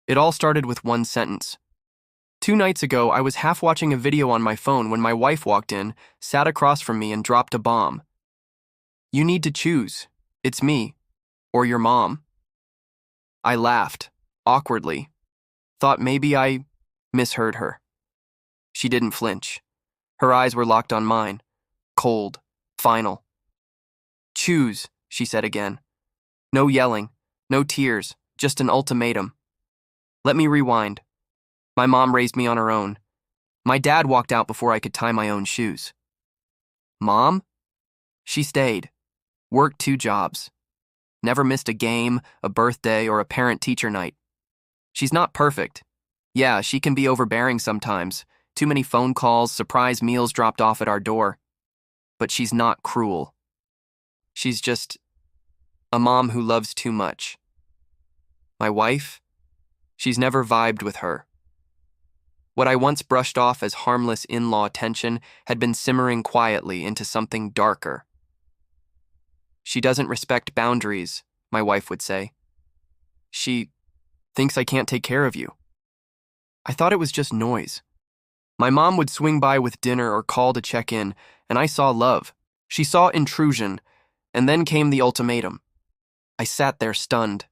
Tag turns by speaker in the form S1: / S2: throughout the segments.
S1: It all started with one sentence. 2 nights ago, I was half watching a video on my phone when my wife walked in, sat across from me, and dropped a bomb. You need to choose. It's me, or your mom. I laughed, awkwardly, thought maybe I misheard her. She didn't flinch. Her eyes were locked on mine, cold, final. Choose, she said again. No yelling, no tears, just an ultimatum. Let me rewind. My mom raised me on her own. My dad walked out before I could tie my own shoes. Mom? She stayed. Worked 2 jobs. Never missed a game, a birthday, or a parent-teacher night. She's not perfect. Yeah, she can be overbearing sometimes. Too many phone calls, surprise meals dropped off at our door. But she's not cruel. She's just a mom who loves too much. My wife? She's never vibed with her. What I once brushed off as harmless in-law tension had been simmering quietly into something darker. She doesn't respect boundaries, my wife would say. She thinks I can't take care of you. I thought it was just noise. My mom would swing by with dinner or call to check in, and I saw love. She saw intrusion, and then came the ultimatum. I sat there stunned.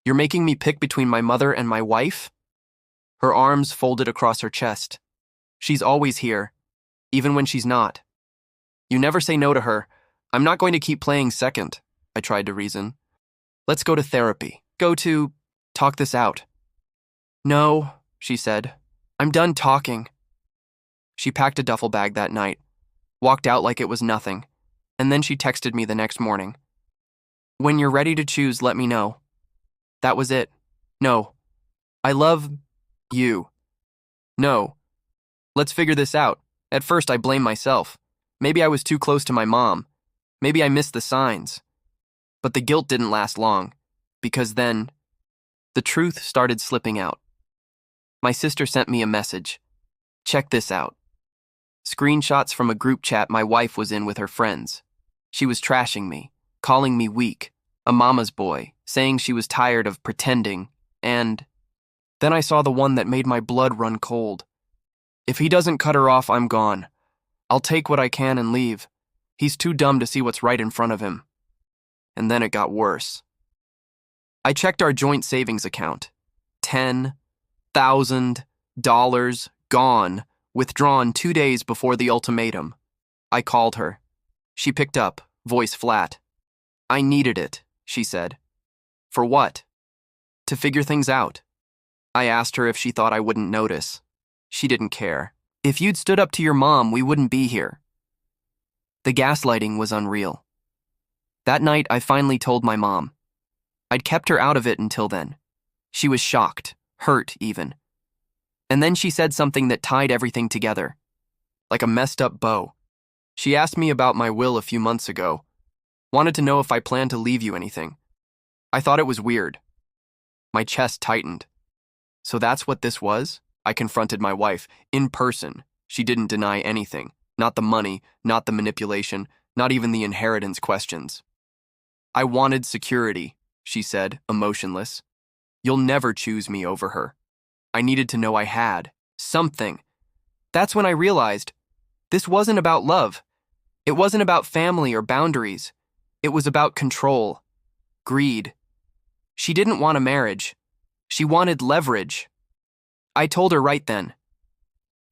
S1: You're making me pick between my mother and my wife? Her arms folded across her chest. She's always here, even when she's not. You never say no to her. I'm not going to keep playing second, I tried to reason. Let's go to therapy. Go to talk this out. No, she said. I'm done talking. She packed a duffel bag that night, walked out like it was nothing, and then she texted me the next morning. When you're ready to choose, let me know. That was it. No. I love you. No. Let's figure this out. At first, I blamed myself. Maybe I was too close to my mom. Maybe I missed the signs. But the guilt didn't last long, because then the truth started slipping out. My sister sent me a message. Check this out. Screenshots from a group chat my wife was in with her friends. She was trashing me, calling me weak, a mama's boy, saying she was tired of pretending, and then I saw the one that made my blood run cold. If he doesn't cut her off, I'm gone. I'll take what I can and leave. He's too dumb to see what's right in front of him. And then it got worse. I checked our joint savings account. $10,000 gone, withdrawn 2 days before the ultimatum. I called her. She picked up, voice flat. I needed it, she said. For what? To figure things out. I asked her if she thought I wouldn't notice. She didn't care. If you'd stood up to your mom, we wouldn't be here. The gaslighting was unreal. That night, I finally told my mom. I'd kept her out of it until then. She was shocked, hurt even. And then she said something that tied everything together, like a messed up bow. She asked me about my will a few months ago, wanted to know if I planned to leave you anything. I thought it was weird. My chest tightened. So that's what this was? I confronted my wife, in person. She didn't deny anything. Not the money, not the manipulation, not even the inheritance questions. I wanted security, she said, emotionless. You'll never choose me over her. I needed to know I had something. That's when I realized this wasn't about love. It wasn't about family or boundaries. It was about control, greed. She didn't want a marriage. She wanted leverage. I told her right then.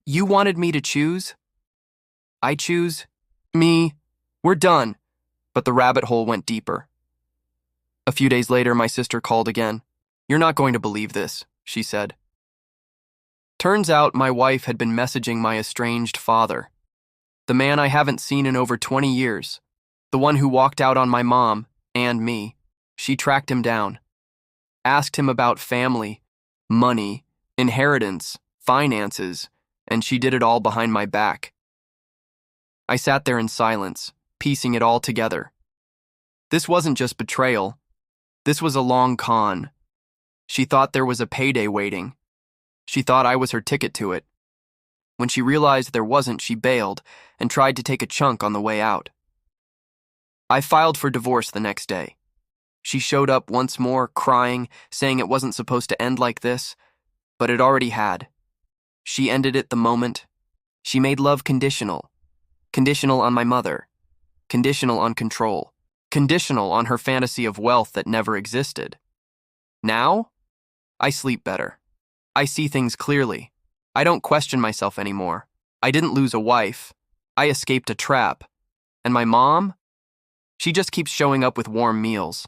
S1: You wanted me to choose? I choose me. We're done. But the rabbit hole went deeper. A few days later, my sister called again. You're not going to believe this, she said. Turns out my wife had been messaging my estranged father, the man I haven't seen in over 20 years, the one who walked out on my mom and me. She tracked him down, asked him about family, money, inheritance, finances, and she did it all behind my back. I sat there in silence, piecing it all together. This wasn't just betrayal. This was a long con. She thought there was a payday waiting. She thought I was her ticket to it. When she realized there wasn't, she bailed and tried to take a chunk on the way out. I filed for divorce the next day. She showed up once more, crying, saying it wasn't supposed to end like this, but it already had. She ended it the moment. She made love conditional. Conditional on my mother. Conditional on control. Conditional on her fantasy of wealth that never existed. Now, I sleep better. I see things clearly. I don't question myself anymore. I didn't lose a wife. I escaped a trap. And my mom? She just keeps showing up with warm meals.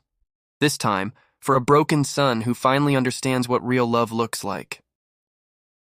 S1: This time, for a broken son who finally understands what real love looks like.